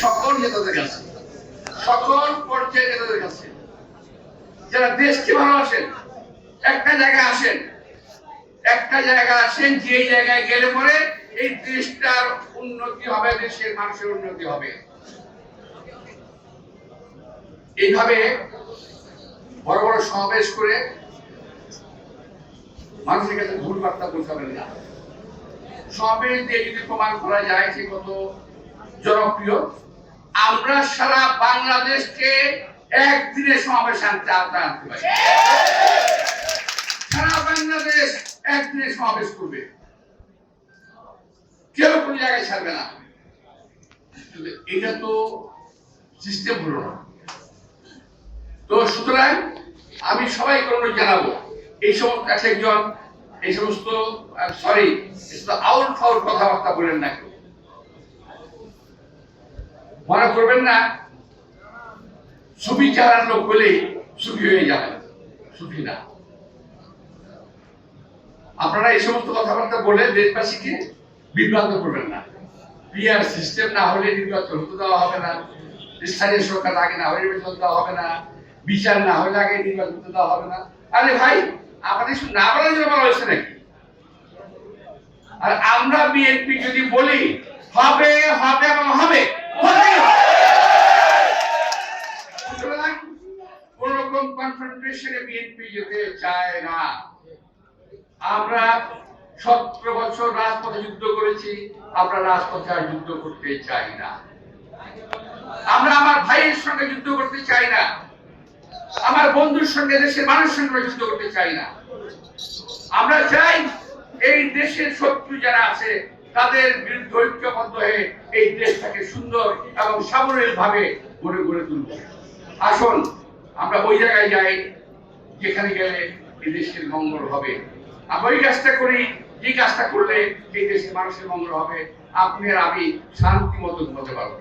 সকল নেতাদের কাছে, সকল পর্যায়ের নেতাদের কাছে যারা দেশকে ভালোবাসেন, একটা জায়গায় আসেন, যে জায়গায় গেলে পরে এই দেশটার উন্নতি হবে, দেশের মানুষের উন্নতি হবে। এইভাবে বড় বড় সমাবেশ করে মানুষের কাছে ভুল বার্তা পৌঁছাবেন না। সমাবেশ দিয়ে যদি প্রমাণ করা যায় সে কত জনপ্রিয়, আমরা সারা বাংলাদেশকে একদিনে সমাবেশ আনতে পারি। সারা বাংলাদেশ একদিনে সমাবেশ করবে, কেউ কোন জায়গায় ছাড়বে না। এটা তো সিস্টেম হলো না। তো সুতরাং আমি সবাইকে অনুরোধ জানাবো, এই সমস্ত একজন এই সমস্ত আউল ফাউল কথাবার্তা বলেন না, কেউ মনে করবেন না সুফি চেহারার লোক হলেই সুফি হয়ে যাবেন, সুফি না। আপনারা এই সমস্ত কথাবার্তা বলে দেশবাসীকে বিভ্রান্ত করবেন না। পিআর সিস্টেম না হলে নির্বাচন হতে দেওয়া হবে না, স্থানীয় সরকার আগে না হলে নির্বাচন দেওয়া হবে না, বিচার না হলে আগে নির্বাচন দেওয়া হবে না। আরে ভাই, আমাদের না বলার জন্য বলা হয়েছে নাকি? আর আমরা বিএনপি যদি বলি হবে হবে এবং হবে, কোন রকম কনফ্রন্টেশনে বিএনপি যেতে চায় না। আমরা 17 বছর রাজপথে যুদ্ধ করেছি, আমরা রাজপথে আর যুদ্ধ করতে চাই না। আমরা আমার ভাইয়ের সঙ্গে যুদ্ধ করতে চাই না, আমার বন্ধুর সঙ্গে, দেশের মানুষের সঙ্গে যুদ্ধ করতে চাই না। আমরা চাই এই দেশের শত্রু যারা আছে তাদের বিরুদ্ধে ঐক্যবদ্ধ হয়ে এই দেশটাকে সুন্দর এবং সামরিক ভাবে গড়ে তুলব। আসুন আমরা ওই জায়গায় যাই যেখানে গেলে এই দেশের মঙ্গল হবে। আমরা ওই কাজটা করি যে কাজটা করলে এই দেশের মানুষের মঙ্গল হবে, আপনি আর আমি শান্তি মতো ঘুমাতে পারবো।